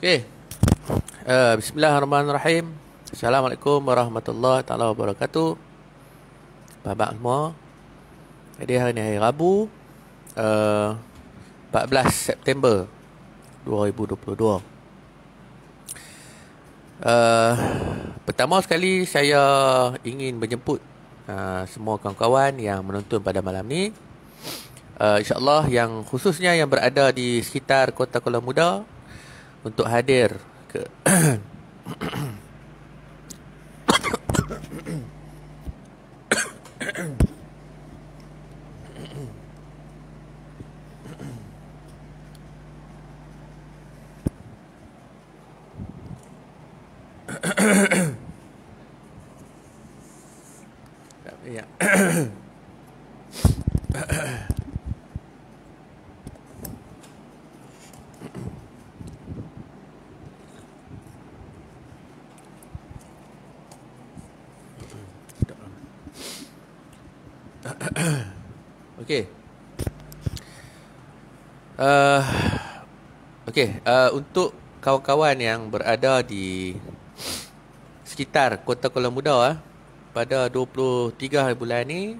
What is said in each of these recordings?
Okey. Bismillahirrahmanirrahim. Assalamualaikum warahmatullahi taala wabarakatuh. Apa semua? Jadi hari ni hari Rabu, 14 September 2022. Pertama sekali saya ingin menjemput semua kawan-kawan yang menonton pada malam ni. InsyaAllah yang khususnya yang berada di sekitar Kota Kuala Muda untuk hadir ke ya. Okey. Untuk kawan-kawan yang berada di sekitar Kota Kuala Muda, pada 23 hari bulan ni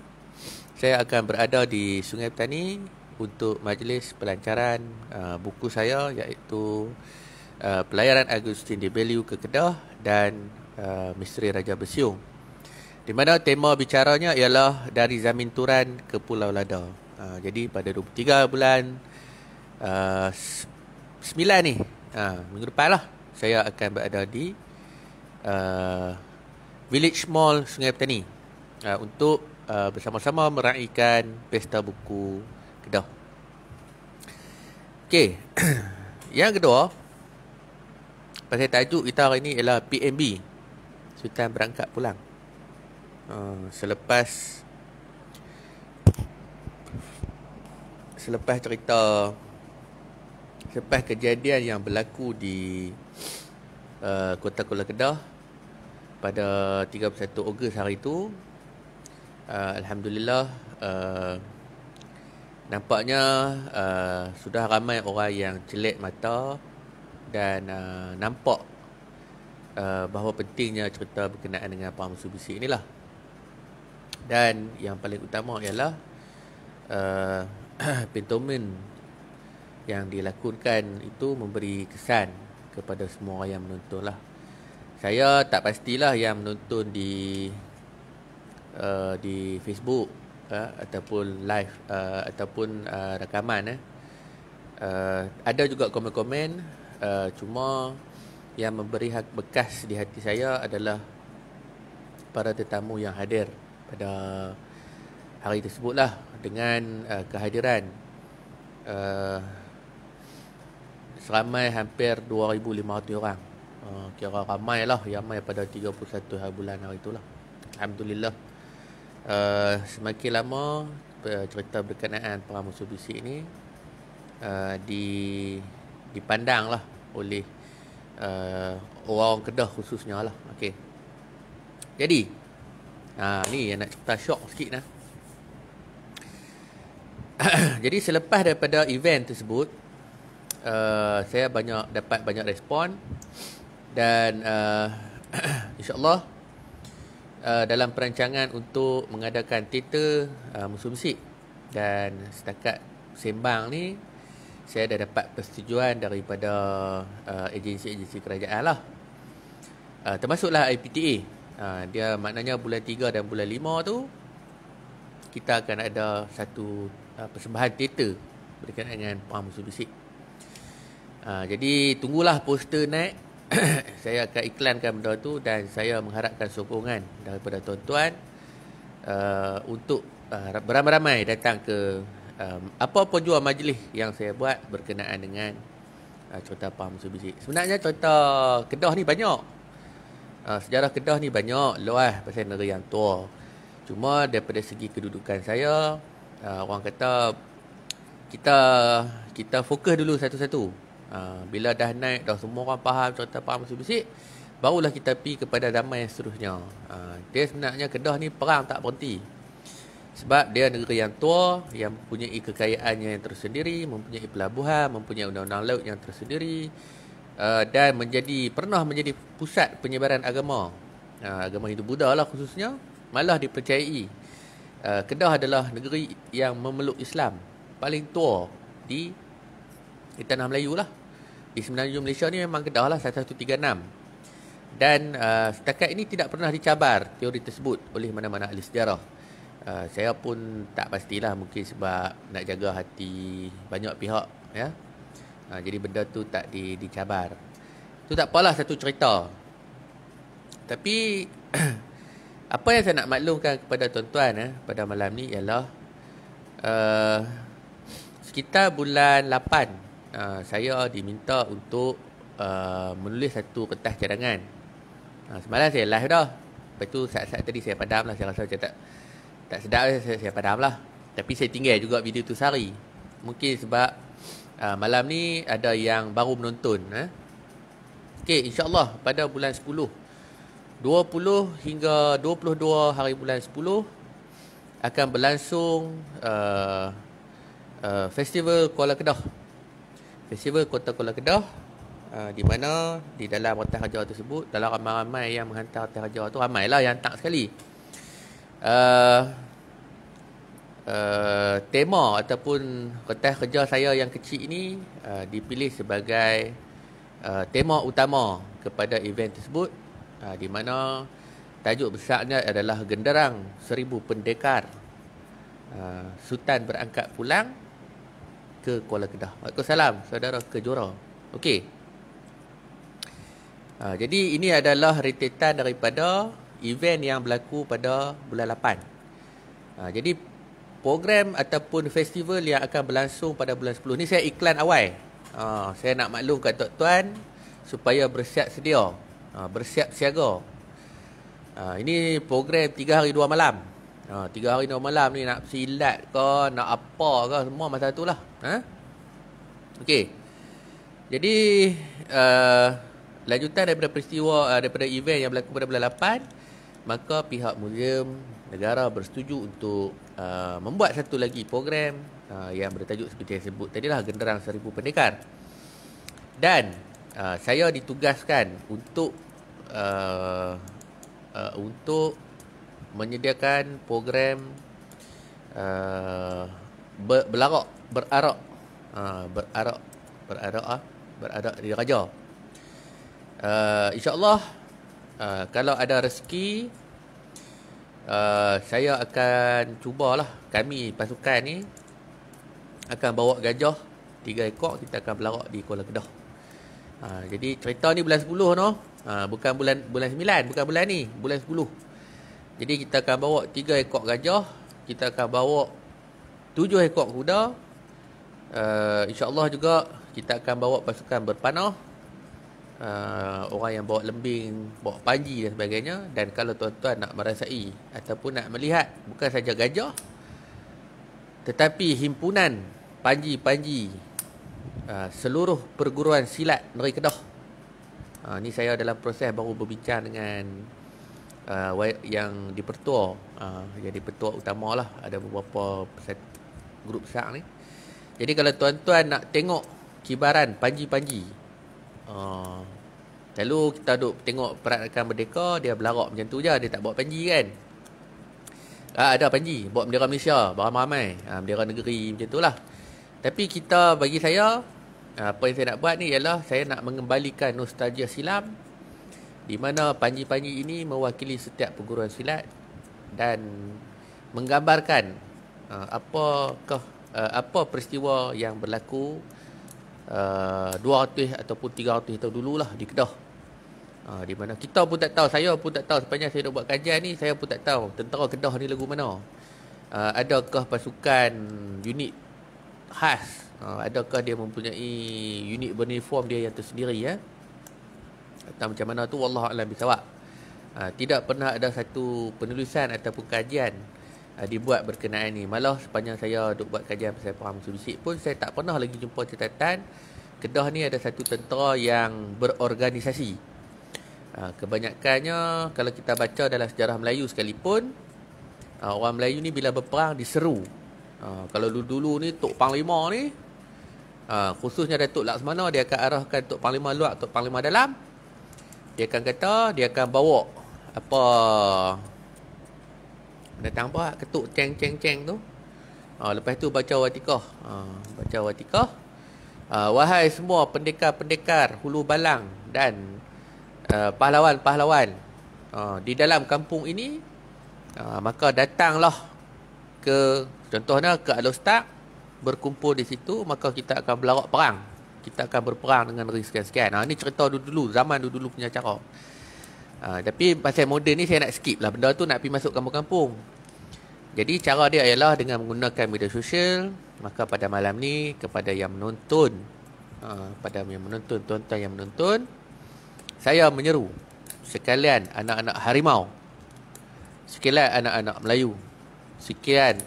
saya akan berada di Sungai Petani untuk majlis pelancaran buku saya, iaitu Pelayaran Agustin de Bellew ke Kedah dan Misteri Raja Bersiung, di mana tema bicaranya ialah dari Zamin Turan ke Pulau Lada. Jadi pada 23 bulan 9 ni, minggu depan lah, saya akan berada di Village Mall Sungai Petani untuk bersama-sama meraihkan Pesta Buku Kedah. Okey. Yang kedua, pasal tajuk kita hari ni ialah PMB, Sultan Berangkat Pulang. Selepas kejadian yang berlaku di Kota Kuala Kedah pada 31 Ogos hari itu, Alhamdulillah, nampaknya sudah ramai orang yang celik mata dan nampak bahawa pentingnya cerita berkenaan dengan Perang Musuh Bisik inilah. Dan yang paling utama ialah pantomin yang dilakukan itu memberi kesan kepada semua orang yang menonton lah. Saya tak pastilah yang menonton di Facebook ataupun live ataupun rakaman. Ada juga komen-komen, cuma yang memberi bekas di hati saya adalah para tetamu yang hadir pada hari tersebut lah, dengan kehadiran seramai hampir 2,500 orang. Kira ramai lah, ramai pada 31 hari bulan hari itulah. Alhamdulillah. Semakin lama cerita berkenaan Perang Musuh Bisik ni dipandang lah oleh orang Kedah khususnya lah. Okey. Jadi ni yang nak cerita syok sikit lah. Jadi selepas daripada event tersebut, saya dapat banyak respon. Dan InsyaAllah dalam perancangan untuk mengadakan teater Musuh Bisik. Dan setakat sembang ni, saya dah dapat persetujuan daripada agensi-agensi kerajaan lah, termasuklah IPTA. Dia maknanya bulan 3 dan bulan 5 tu kita akan ada satu persembahan teater berkenaan dengan Perang Musuh Bisik. Jadi tunggulah poster naik. Saya akan iklankan benda tu, dan saya mengharapkan sokongan daripada tuan-tuan untuk beramai-ramai datang ke apa-apa jua majlis yang saya buat berkenaan dengan cerita Perang Musuh Bisik. Sebenarnya cerita Kedah ni banyak. Sejarah Kedah ni banyak, luas pasal negara yang tua. Cuma daripada segi kedudukan saya, orang kata kita fokus dulu satu-satu. Bila dah naik, dah semua orang faham cerita Perang Musuh Bisik, barulah kita pergi kepada damai yang seterusnya. Dia sebenarnya Kedah ni perang tak berhenti. Sebab dia negeri yang tua, yang mempunyai kekayaannya yang tersendiri, mempunyai pelabuhan, mempunyai undang-undang laut yang tersendiri, dan pernah menjadi pusat penyebaran agama, agama Hindu Buddha lah khususnya, malah dipercayai Kedah adalah negeri yang memeluk Islam paling tua di tanah Melayu lah. Di semenanjung Malaysia ni memang Kedah lah 1136. Dan setakat ini tidak pernah dicabar teori tersebut oleh mana-mana ahli sejarah. Saya pun tak pastilah, mungkin sebab nak jaga hati banyak pihak, ya. Jadi benda tu tak dicabar. Tu tak apalah, satu cerita. Tapi apa yang saya nak maklumkan kepada tuan-tuan pada malam ni ialah sekitar bulan 8 saya diminta untuk menulis satu kertas cadangan. Semalam saya live dah. Lepas tu saat-saat tadi saya padam lah. Saya rasa macam tak sedap, saya padam lah. Tapi saya tinggal juga video tu sehari. Mungkin sebab malam ni ada yang baru menonton. Okey, insyaAllah pada bulan 10, 20 hingga 22 hari bulan 10 akan berlangsung Festival Kuala Kedah. Festival Kota Kuala Kedah, di mana di dalam Rentas Raja tersebut, dalam ramai-ramai yang menghantar Rentas Raja tu, ramailah yang tak sekali. Tema ataupun Rentas Kerja saya yang kecil ini dipilih sebagai tema utama kepada event tersebut, di mana tajuk besarnya adalah Genderang 1000 Pendekar Sultan berangkat pulang ke Kuala Kedah. Waalaikumsalam saudara Kejora. Okey. Jadi ini adalah rentetan daripada event yang berlaku pada bulan 8. Jadi program ataupun festival yang akan berlangsung pada bulan 10 ni saya iklan awal. Saya nak maklumkan tuan-tuan supaya bersiap sedia, bersiap siaga. Ini program 3 hari 2 malam. 3 hari 2 malam ni nak silat ke, nak apa ke, semua masa tu lah. Okey. Jadi lanjutan daripada peristiwa, daripada event yang berlaku pada bulan 8, maka pihak muzium negara bersetuju untuk membuat satu lagi program yang bertajuk seperti yang sebut tadi lah, Genderang 1000 Pendekar. Dan saya ditugaskan untuk menyediakan program berarak di Raja. InsyaAllah kalau ada rezeki, saya akan cubalah, kami pasukan ni akan bawa gajah 3 ekor, kita akan belarak di Kuala Kedah. Jadi cerita ni bulan 10 no, bukan bulan 9, bukan bulan ni, bulan 10. Jadi kita akan bawa 3 ekor gajah, kita akan bawa 7 ekor kuda. InsyaAllah juga kita akan bawa pasukan berpanah, orang yang bawa lembing, bawa panji dan sebagainya. Dan kalau tuan-tuan nak merasai ataupun nak melihat bukan saja gajah, tetapi himpunan panji-panji seluruh perguruan silat Negeri Kedah. Ni saya dalam proses baru berbincang dengan yang dipertua, yang dipertua utama lah, ada beberapa grup besar ni. Jadi kalau tuan-tuan nak tengok kibaran panji-panji, lalu kita duduk tengok peranakan merdeka, dia belarak macam tu je, dia tak bawa panji kan. Ada panji, bawa bendera Malaysia, beramai-ramai, bendera negeri macam tu lah. Tapi kita, bagi saya, apa yang saya nak buat ni ialah saya nak mengembalikan nostalgia silam, di mana panji-panji ini mewakili setiap perguruan silat dan menggambarkan apa peristiwa yang berlaku 200 ataupun 300 tahun dululah di Kedah. Di mana kita pun tak tahu, saya pun tak tahu, sepanjang saya nak buat kajian ni, saya pun tak tahu tentera Kedah ni lagu mana. Adakah pasukan unit khas, adakah dia mempunyai unit beruniform dia yang tersendiri, atau macam mana tu, wallahu a'lam bisawab. Tidak pernah ada satu penulisan ataupun kajian dibuat berkenaan ni. Malah sepanjang saya duk buat kajian pasal perang musuh bisik pun, saya tak pernah lagi jumpa catatan Kedah ni ada satu tentera yang berorganisasi. Kebanyakannya kalau kita baca dalam sejarah Melayu sekalipun, orang Melayu ni bila berperang diseru. Kalau dulu-dulu ni Tok Panglima ni, Khususnya Datuk Laksmana, dia akan arahkan Tok Panglima luar, Tok Panglima dalam. Dia akan kata, dia akan bawa apa, datang apa, ketuk ceng tu. Lepas tu baca watikah. Baca watikah. Wahai semua pendekar-pendekar Hulu Balang dan pahlawan-pahlawan di dalam kampung ini, maka datanglah ke, contohnya ke Alostak, berkumpul di situ, maka kita akan berlarak perang. Kita akan berperang dengan negeri sekian-sekian. Ini cerita dulu-dulu, zaman dulu-dulu punya cara. Tapi pasal moden ni saya nak skip lah. Benda tu nak pergi masuk kampung-kampung. Jadi cara dia ialah dengan menggunakan media sosial. Maka pada malam ni, kepada yang menonton, pada yang menonton, tuan-tuan yang menonton, saya menyeru sekalian anak-anak harimau, sekalian anak-anak Melayu, sekalian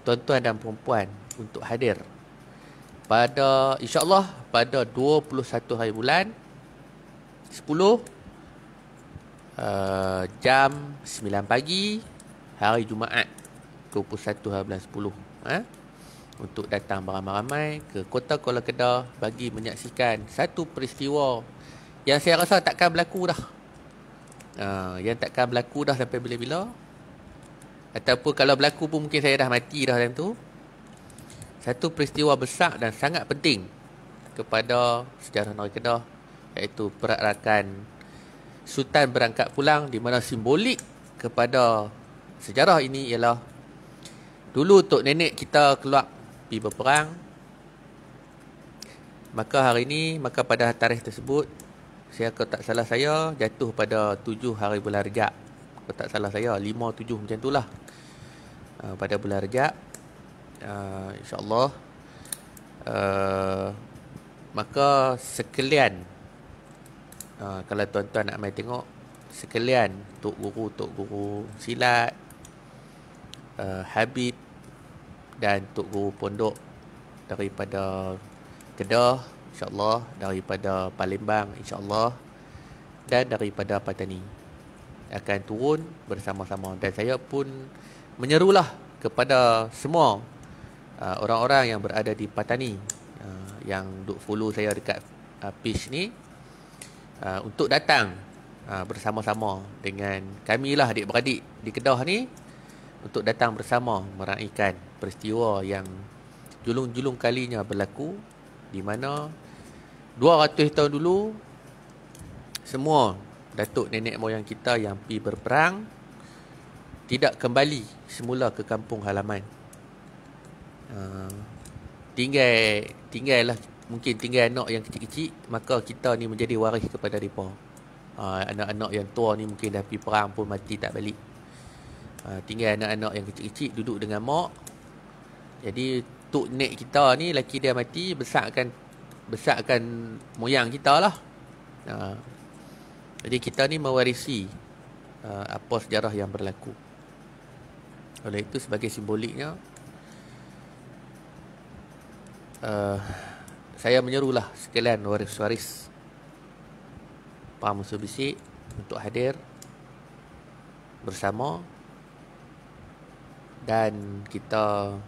tuan-tuan dan perempuan untuk hadir pada, insyaAllah, pada 21 hari bulan 10 jam 9 pagi hari Jumaat 21 hari bulan 10, untuk datang beramai-ramai ke Kota Kuala Kedah bagi menyaksikan satu peristiwa yang saya rasa takkan berlaku dah. Yang takkan berlaku dah sampai bila-bila. Ataupun kalau berlaku pun mungkin saya dah mati dah time tu. Satu peristiwa besar dan sangat penting kepada sejarah negeri Kedah, iaitu perarakan Sultan berangkat pulang, di mana simbolik kepada sejarah ini ialah dulu tok nenek kita keluar pergi berperang. Maka hari ini, maka pada tarikh tersebut, kalau tak salah saya, jatuh pada 7 hari bulan Rejab. Kalau tak salah saya, 5-7 macam tu lah. Pada bulan Rejab, InsyaAllah, maka sekalian, kalau tuan-tuan nak mai tengok, sekalian Tok Guru silat, Habib dan Tok Guru pondok daripada Kedah, InsyaAllah, daripada Palembang, InsyaAllah, dan daripada Patani akan turun bersama-sama. Dan saya pun menyerulah kepada semua orang-orang yang berada di Patani, yang duk follow saya dekat page ni, untuk datang bersama-sama dengan kamilah adik-beradik di Kedah ni, untuk datang bersama meraikan peristiwa yang julung-julung kalinya berlaku, di mana 200 tahun dulu semua datuk nenek moyang kita yang pergi berperang tidak kembali semula ke kampung halaman. Tinggallah, mungkin tinggal anak yang kecil-kecil, maka kita ni menjadi waris kepada mereka. Anak-anak yang tua ni mungkin dah pergi perang pun mati tak balik. Tinggal anak-anak yang kecil-kecil duduk dengan mak. Jadi tok nek kita ni, laki dia mati, besarkan moyang kita lah. Jadi kita ni mewarisi apa sejarah yang berlaku. Oleh itu, sebagai simboliknya, saya menyerulah sekalian waris-waris para musuh bisik untuk hadir bersama, dan kita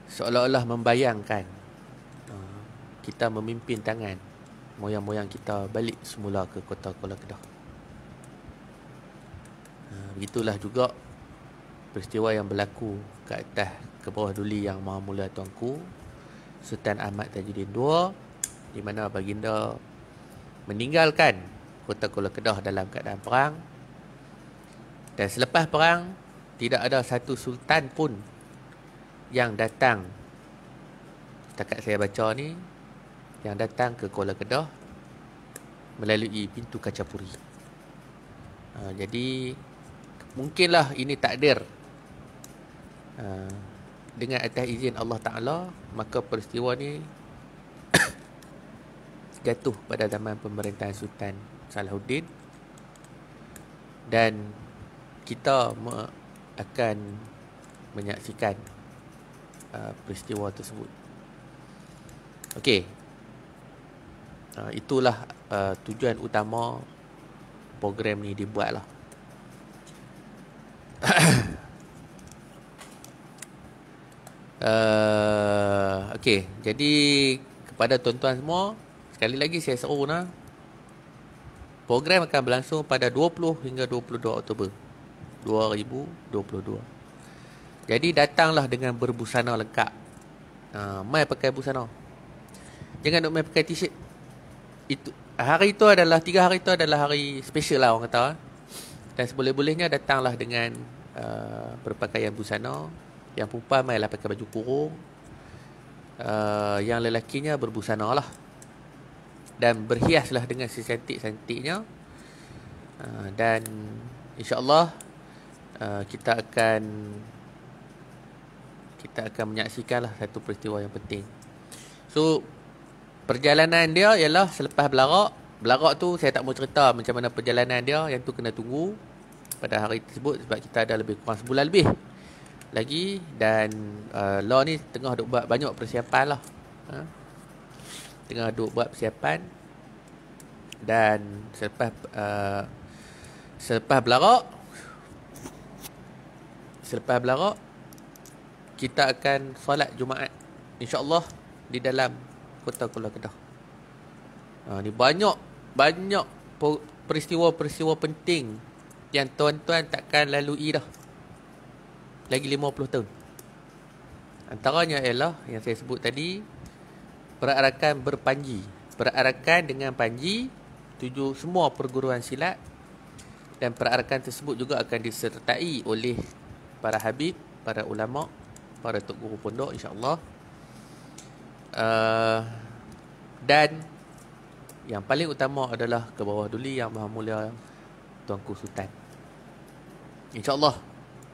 seolah-olah membayangkan kita memimpin tangan moyang-moyang kita balik semula ke Kota Kuala Kedah. Begitulah juga peristiwa yang berlaku ke atas, ke bawah duli Yang Maha Mulia Tuanku Sultan Ahmad Tajuddin II, di mana baginda meninggalkan Kota Kuala Kedah dalam keadaan perang. Dan selepas perang, tidak ada satu sultan pun yang datang, setakat saya baca ni, yang datang ke Kuala Kedah melalui pintu Kacapuri. Jadi mungkinlah ini takdir. Dengan atas izin Allah Ta'ala, maka peristiwa ni jatuh pada zaman pemerintahan Sultan Salahuddin, dan kita akan menyaksikan peristiwa tersebut. Okey, itulah tujuan utama program ni dibuat lah. Okey, jadi kepada tuan-tuan semua, sekali lagi saya seru program akan berlangsung pada 20 hingga 22 Oktober 2022. Jadi datanglah dengan berbusana lengkap. Mai pakai busana. Jangan nak mai pakai t-shirt. Hari itu adalah 3 hari itu adalah hari special lah orang kata. Dan seboleh-bolehnya datanglah dengan berpakaian busana. Yang perempuan mailah pakai baju kurung. Yang lelakinya berbusana lah. Dan berhiaslah dengan secantik-cantiknya. Dan insya-Allah kita akan menyaksikanlah satu peristiwa yang penting. So perjalanan dia ialah selepas belarak. Belarak tu saya tak mau cerita macam mana perjalanan dia. Yang tu kena tunggu pada hari tersebut sebab kita ada lebih kurang sebulan lebih lagi. Dan Law ni tengah duk buat banyak persiapan lah. Tengah duk buat persiapan. Dan selepas belarak kita akan solat Jumaat insya-Allah di dalam kota Kuala Kedah. Ni banyak peristiwa-peristiwa penting yang tuan-tuan takkan lalui dah lagi 50 tahun. Antaranya ialah yang saya sebut tadi, perarakan berpanji. Perarakan dengan panji tuju semua perguruan silat, dan perarakan tersebut juga akan disertai oleh para habib, para ulama, para tok guru pondok insya-Allah. Dan yang paling utama adalah ke bawah duli Yang Maha Mulia Tuanku Sultan. InsyaAllah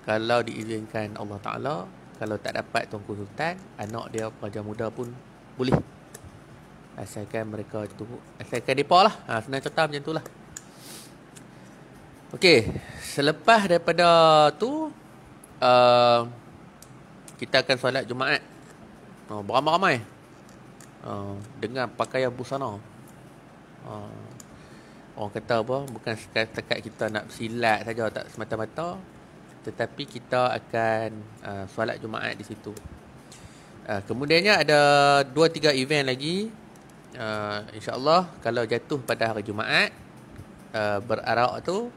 kalau diizinkan Allah Ta'ala, kalau tak dapat Tuanku Sultan, anak dia pelajar muda pun boleh, asalkan mereka tunggu, asalkan mereka lah. Senang cerita macam tu lah. Okey, selepas daripada tu kita akan solat Jumaat beramai-ramai dengan pakaian busana. Orang kata apa, bukan setakat kita nak bersilat saja, tak semata-mata, tetapi kita akan solat Jumaat di situ. Kemudiannya ada 2-3 event lagi. InsyaAllah kalau jatuh pada hari Jumaat berarak tu,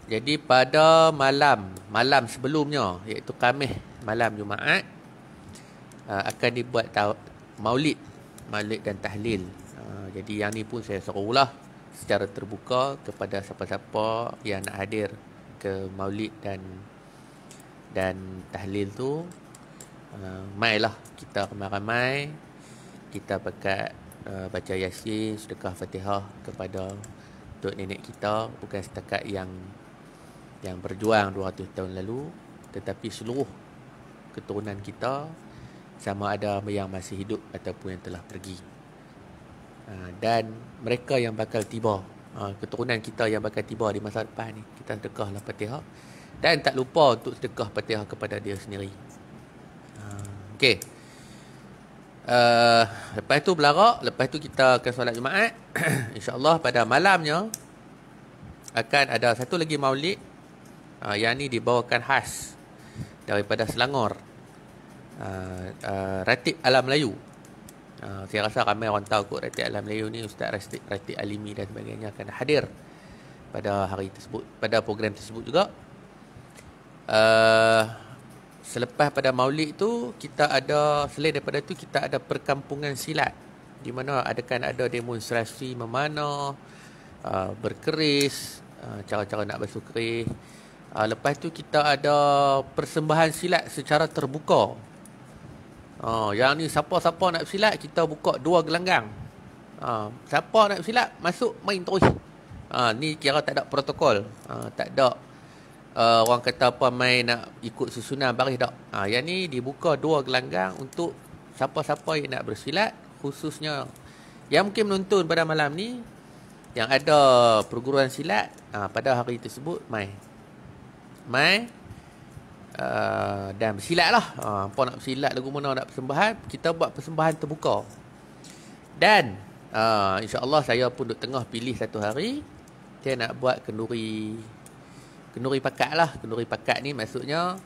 jadi pada malam sebelumnya, iaitu Khamis malam Jumaat, akan dibuat maulid dan tahlil. Jadi yang ni pun saya serulah secara terbuka kepada siapa-siapa yang nak hadir ke maulid dan tahlil tu. Mailah kita ramai-ramai, kita baca Yasin, sedekah Fatihah kepada tok nenek kita, bukan setakat yang berjuang 200 tahun lalu, tetapi seluruh keturunan kita, sama ada yang masih hidup ataupun yang telah pergi. Dan mereka yang bakal tiba, keturunan kita yang bakal tiba di masa depan ni, kita sedekahlah Fatihah. Dan tak lupa untuk sedekah Fatihah kepada dia sendiri. Okey. Lepas tu belarak, lepas tu kita akan solat Jumaat. InsyaAllah pada malamnya akan ada satu lagi maulid. Yang ni dibawakan khas daripada Selangor, Ratib Alam Melayu. Saya rasa ramai orang tahu kot Ratib Alam Melayu ni. Ustaz Ratib Alimi dan sebagainya akan hadir pada hari tersebut, pada program tersebut juga. Selepas pada maulid tu, kita ada, selain daripada tu, kita ada perkampungan silat, di mana akan ada demonstrasi memanah, berkeris, cara-cara nak basuh keris. Lepas tu kita ada persembahan silat secara terbuka. Yang ni siapa-siapa nak bersilat, kita buka 2 gelanggang. Siapa nak bersilat, masuk main terus. Ni kira tak ada protokol. Tak ada orang kata apa main nak ikut susunan baris tak. Yang ni dibuka 2 gelanggang untuk siapa-siapa yang nak bersilat, khususnya yang mungkin menonton pada malam ni, yang ada perguruan silat pada hari tersebut, mai dan bersilat lah. Apa nak bersilat, lagu mana nak persembahan, kita buat persembahan terbuka. Dan insyaAllah saya pun duk tengah pilih satu hari, saya nak buat kenduri pakat lah. Kenduri pakat ni maksudnya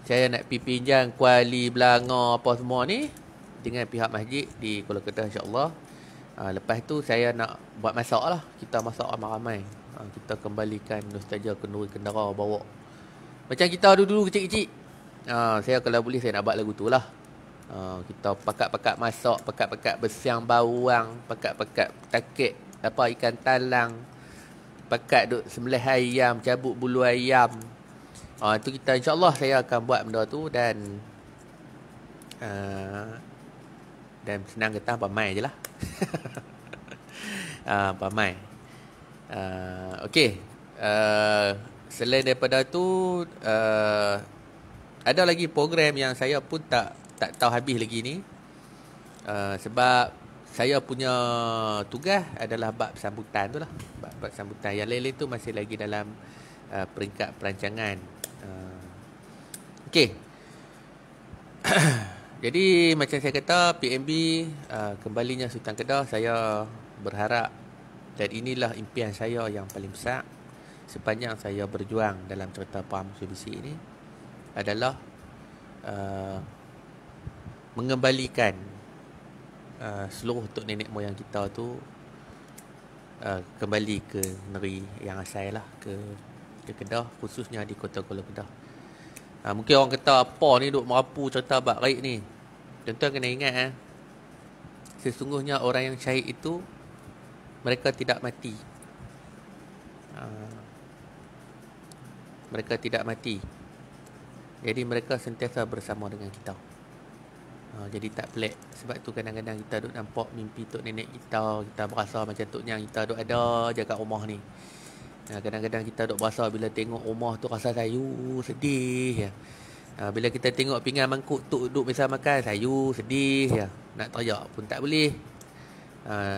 saya nak pergi pinjam kuali belanga apa semua ni dengan pihak masjid di Kuala Kedah, insya-Allah. Lepas tu saya nak buat masak lah. Kita masak ramai-ramai. Kita kembalikan nostalgia kenduri kendara bawa. Macam kita dulu kecil-kecil. Saya kalau boleh saya nak buat lagu tu lah. Kita pakat-pakat masak, pakat-pakat bersiang bawang, pakat-pakat takik apa ikan talang, pakat duk sembelih ayam, cabut bulu ayam. Itu kita, insya-Allah saya akan buat benda tu dan senang kata pamai je lah. Pamai. Okey. Selain daripada tu, ada lagi program yang saya pun tak tahu habis lagi ni. Sebab saya punya tugas adalah bab sambutan tu lah. Bab sambutan. Yang lain-lain tu masih lagi dalam peringkat perancangan. Okey. Jadi macam saya kata, PMB kembalinya Sultan Kedah, saya berharap, dan inilah impian saya yang paling besar sepanjang saya berjuang dalam cerita Faham Usul Bisik ini, adalah mengembalikan seluruh tok nenek moyang kita tu kembali ke negeri yang asal lah, ke Kedah, khususnya di Kota Kuala Kedah. Mungkin orang kata apa ni duk merapu cerita bab raib ni. Tuan-tuan kena ingat sesungguhnya orang yang syahid itu mereka tidak mati. Mereka tidak mati. Jadi mereka sentiasa bersama dengan kita. Jadi tak pelik. Sebab tu kadang-kadang kita duk nampak mimpi tok nenek kita, kita berasa macam tok nyang kita duk ada je kat rumah ni. Kadang-kadang kita duk berasa bila tengok rumah tu rasa sayu, sedih ya. Bila kita tengok pinggan mangkuk tok duduk meja makan, sayu, sedih ya. Nak teriak pun tak boleh.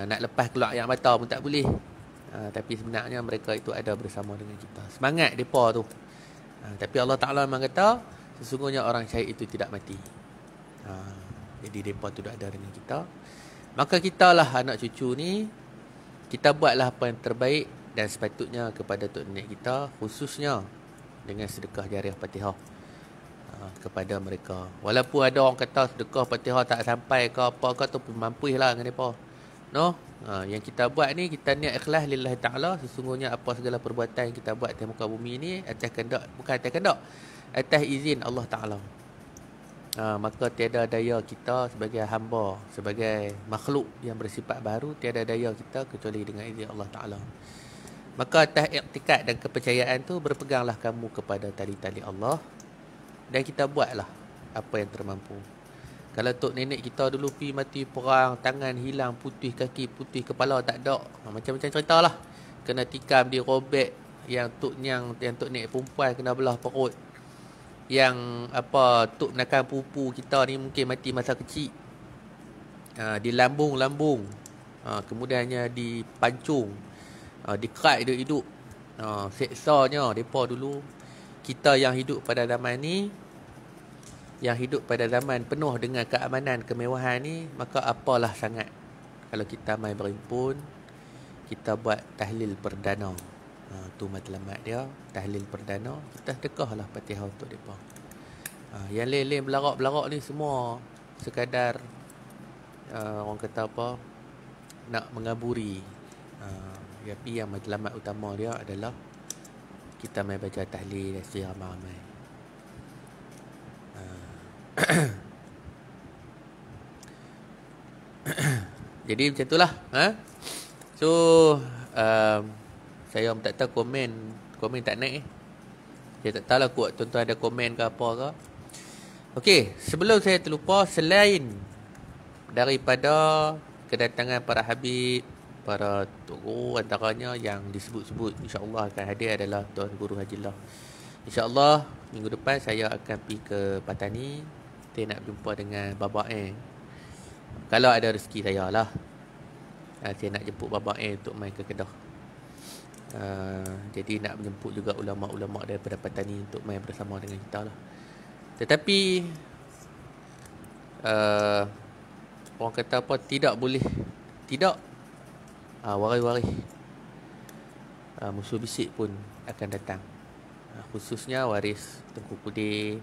Nak lepas keluar air mata pun tak boleh. Tapi sebenarnya mereka itu ada bersama dengan kita. Semangat depa tu. Tapi Allah Ta'ala memang kata sesungguhnya orang syahid itu tidak mati. Jadi depa tu dah ada dengan kita. Maka kita lah anak cucu ni, kita buatlah apa yang terbaik dan sepatutnya kepada tok nenek kita, khususnya dengan sedekah jariah Fatihah kepada mereka. Walaupun ada orang kata sedekah Fatihah tak sampai ke apa ke, tu pun mampu lah dengan mereka. No? Yang kita buat ni, kita niat ikhlas lillahi ta'ala. Sesungguhnya apa segala perbuatan yang kita buat di muka bumi ni atas kehendak, bukan atas kehendak, atas izin Allah Ta'ala. Maka tiada daya kita sebagai hamba, sebagai makhluk yang bersifat baru, tiada daya kita kecuali dengan izin Allah Ta'ala. Maka atas iktikad dan kepercayaan tu, berpeganglah kamu kepada tali-tali Allah dan kita buatlah apa yang termampu. Kalau tok nenek kita dulu pergi mati perang, tangan hilang, putih kaki, putih kepala, tak ada, macam-macam cerita lah. Kena tikam, dirobek, yang tok nenek perempuan kena belah perut, yang apa tok menakan pupu kita ni mungkin mati masa kecil, di lambung, kemudiannya dipancung, dikerat hidup-hidup, seksanya mereka dulu. Kita yang hidup pada zaman ni, yang hidup pada zaman penuh dengan keamanan, kemewahan ni, maka apalah sangat kalau kita mai berhimpun, kita buat tahlil perdana. Tu matlamat dia, tahlil perdana. Kita sedekahlah Fatihah untuk mereka. Yang lain-lain belarak-belarak ni semua sekadar orang kata apa, nak mengaburi. Tapi yang matlamat utama dia adalah kita mai baca tahlil secara ramai-ramai. Jadi macam itulah. So saya tak tahu komen tak naik. Saya tak tahu lah kuat tuan-tuan ada komen ke apa ke. Okey, sebelum saya terlupa, selain daripada kedatangan para habib, para guru antaranya yang disebut-sebut insya-Allah akan hadir adalah Tuan Guru Hajilah. InsyaAllah minggu depan saya akan pergi ke Patani. Saya nak jumpa dengan Baba Eng. Kalau ada rezeki saya lah. Saya nak jemput Baba Eng untuk main ke Kedah. Jadi nak menjemput juga ulama-ulama daripada Patani untuk main bersama dengan kita lah. Tetapi orang kata apa, tidak boleh tidak, waris-waris Musuh Bisik pun akan datang. Khususnya waris Tengku Kudin,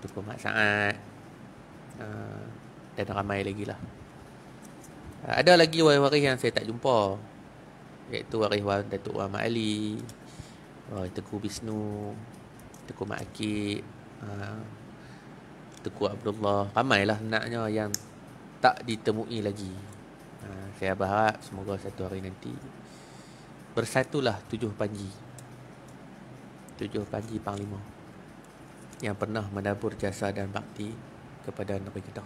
Tunku Mat Saad, dan ramai lagi lah. Ada lagi waris-waris yang saya tak jumpa, iaitu waris Datuk Muhammad Ali, waris Tengku Bisnu, Tengku Mat Akib, Tengku Abdullah. Ramailah senaknya yang tak ditemui lagi. Saya berharap semoga satu hari nanti bersatulah 7 panji Panglima yang pernah menabur jasa dan bakti kepada negeri kita.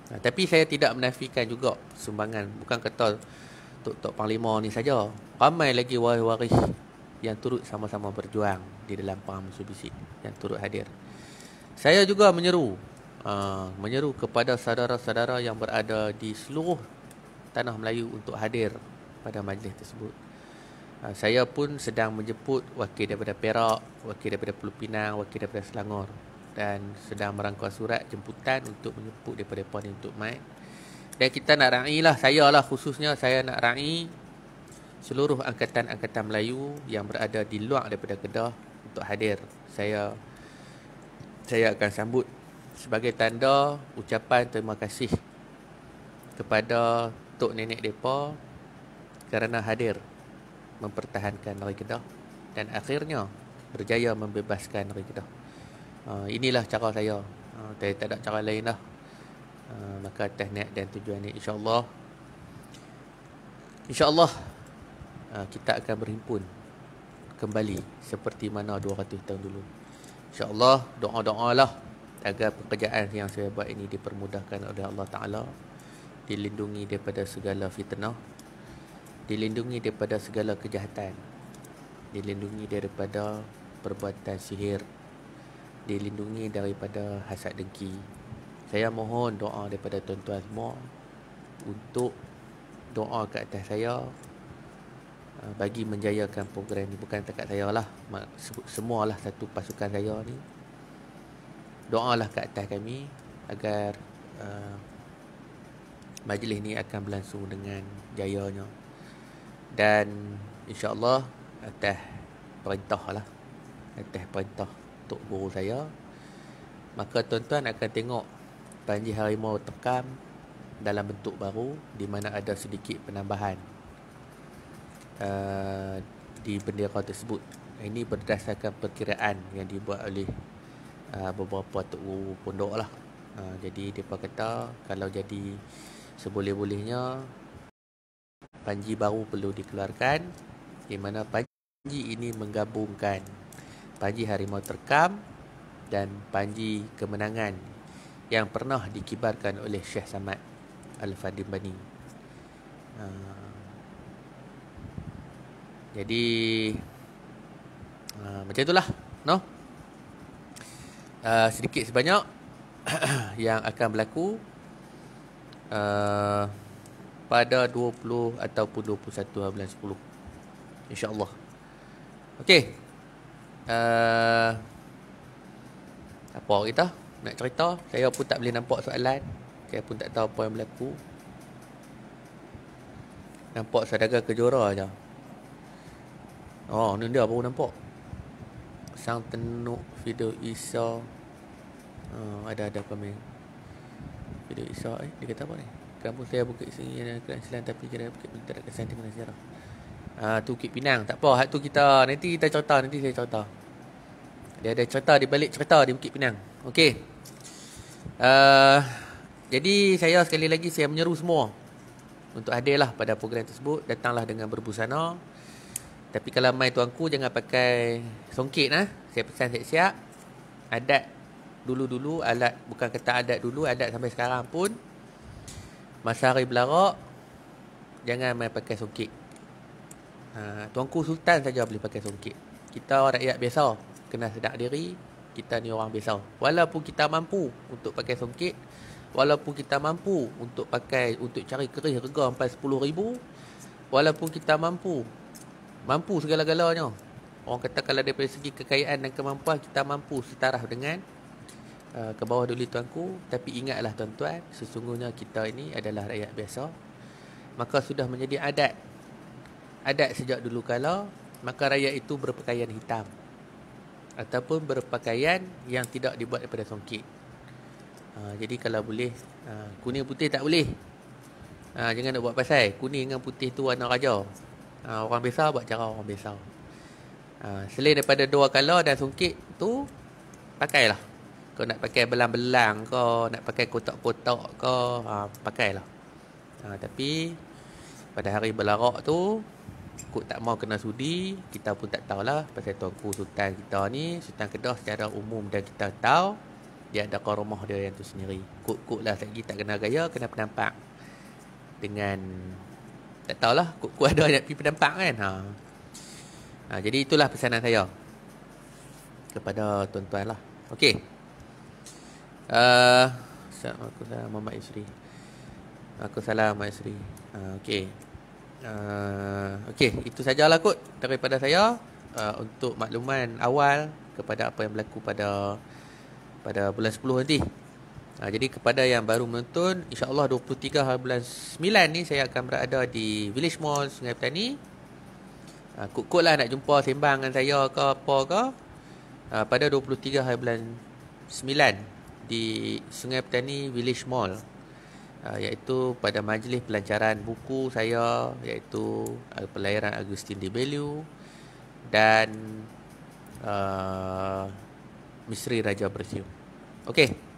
Tapi saya tidak menafikan juga sumbangan. Bukan kata Tok Panglima ni saja. Ramai lagi waris-waris yang turut sama-sama berjuang di dalam perang musuh bisik, yang turut hadir. Saya juga menyeru kepada saudara-saudara yang berada di seluruh tanah Melayu untuk hadir pada majlis tersebut. Saya pun sedang menjemput wakil daripada Perak, wakil daripada Pulau Pinang, wakil daripada Selangor, dan sedang merangkau surat jemputan untuk menjemput daripada mereka ni untuk mai. Dan kita nak raih lah, khususnya saya nak raih seluruh angkatan-angkatan Melayu yang berada di luar daripada Kedah untuk hadir. Saya akan sambut sebagai tanda ucapan terima kasih kepada tok nenek mereka kerana hadir mempertahankan negeri Kedah dan akhirnya berjaya membebaskan negeri Kedah. Inilah cara saya. Tak ada cara lain lah. Maka atas niat dan tujuan ini, insyaAllah kita akan berhimpun kembali seperti mana 200 tahun dulu. InsyaAllah, doa-doalah agar pekerjaan yang saya buat ini dipermudahkan oleh Allah Ta'ala, dilindungi daripada segala fitnah, dilindungi daripada segala kejahatan, dilindungi daripada perbuatan sihir, dilindungi daripada hasad dengki. Saya mohon doa daripada tuan-tuan semua untuk doa ke atas saya bagi menjayakan program ni. Bukan takat saya lah, semualah satu pasukan saya ni. Doalah ke atas kami agar majlis ni akan berlangsung dengan jayanya. Dan insyaAllah atas perintah Tok Guru saya, maka tuan-tuan akan tengok panji harimau terkam dalam bentuk baru, di mana ada sedikit penambahan di bendera tersebut. Ini berdasarkan perkiraan yang dibuat oleh beberapa Tok Guru pondok lah. Jadi mereka kata kalau jadi seboleh-bolehnya panji baru perlu dikeluarkan, di mana panji ini menggabungkan panji harimau terkam dan panji kemenangan yang pernah dikibarkan oleh Syekh Samad Al-Fadhim Bani. Jadi macam itulah, no? Sedikit sebanyak yang akan berlaku pada 20 ataupun 21 bulan 10, InsyaAllah. Okey. Apa kita nak cerita? Saya pun tak boleh nampak soalan. Saya pun tak tahu apa yang berlaku. Nampak saudagar Kejora je. Oh, ni dia baru nampak. Sang Tenuk video Isa. Ada komen. Video Isa dia kata apa ni? Kampung saya Bukit Seri dan Kelang Silang, tapi kira Bukit Pintar tak kesan dengan sejarah. Tu Bukit Pinang. Tak apa, hak tu nanti saya cerita. Dia ada cerita di balik cerita di Bukit Pinang. Okey. Jadi saya sekali lagi saya menyeru semua untuk hadirlah pada program tersebut. Datanglah dengan berbusana. Tapi kalau mai tuanku jangan pakai songkit lah. Saya pesan siap-siap. Adat dulu-dulu, alat, bukan kata adat dulu, adat sampai sekarang pun, masa hari belarak jangan main pakai songkit. Tuanku Sultan saja boleh pakai songkit. Kita rakyat biasa kena sedar diri. Kita ni orang biasa. Walaupun kita mampu untuk pakai songkit, walaupun kita mampu untuk cari kerih rega sampai 10,000, walaupun kita mampu segala-galanya. Orang kata kalau daripada segi kekayaan dan kemampuan kita mampu setaraf dengan ke bawah dulu tuanku. Tapi ingatlah tuan-tuan, sesungguhnya kita ini adalah rakyat biasa. Maka sudah menjadi adat sejak dulu kala, maka rakyat itu berpakaian hitam. ataupun berpakaian yang tidak dibuat daripada songkit. Jadi kalau boleh, kuning putih tak boleh. Jangan nak buat pasal kuning dengan putih tu warna raja. Orang biasa buat cara orang biasa. Selain daripada dua color dan songkit tu, pakailah. Kau nak pakai belang-belang ke, nak pakai kotak-kotak ke, pakailah. Tapi pada hari berlarak tu, kau tak mau kena sudi, kita pun tak tahulah pasal tuanku sultan kita ni, Sultan Kedah secara umum dan kita tahu dia ada karamah dia yang tu sendiri. Kuk lah lagi tak kena gaya, kena penampak. Dengan tak tahulah, kuk ada nak pergi penampak kan. Jadi itulah pesanan saya kepada tuan-tuan lah. Okey. Assalamualaikum Muhammad Isri. Aku salam Muhammad Isri. Okey. Okey, itu sajalah kot daripada saya untuk makluman awal kepada apa yang berlaku pada bulan 10 nanti. Jadi kepada yang baru menonton, insya-Allah 23 hari bulan 9 ni saya akan berada di Village Mall Sungai Petani. Kut-kut lah nak jumpa sembang dengan saya ke apa ke, pada 23 hari bulan 9 di Sungai Petani Village Mall, iaitu pada majlis pelancaran buku saya, iaitu Pelayaran Agustin Di Belu dan Misteri Raja Bersiung. Okey.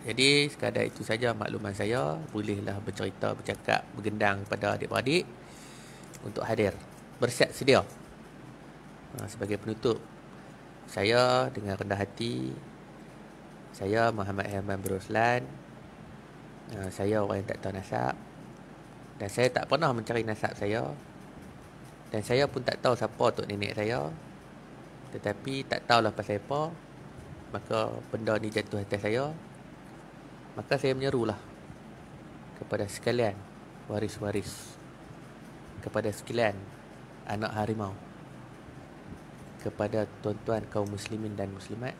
Jadi sekadar itu saja makluman saya. Bolehlah bercerita, bercakap, bergendang kepada adik-beradik untuk hadir. Bersiap sedia. Sebagai penutup, saya dengan rendah hati, saya Muhammad Herman Beroslan, saya orang yang tak tahu nasab, dan saya tak pernah mencari nasab saya, dan saya pun tak tahu siapa tok nenek saya. Tetapi tak tahulah pasal apa, maka benda ni jatuh atas saya. Maka saya menyerulah kepada sekalian waris-waris, kepada sekalian anak harimau, kepada tuan-tuan kaum muslimin dan muslimat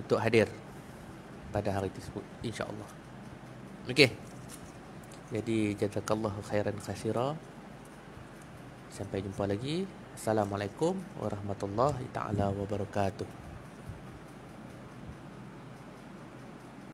untuk hadir pada hari tersebut, insya-Allah. Okey. Jadi jazakallahu khairan katsira. Sampai jumpa lagi. Assalamualaikum warahmatullahi taala wabarakatuh.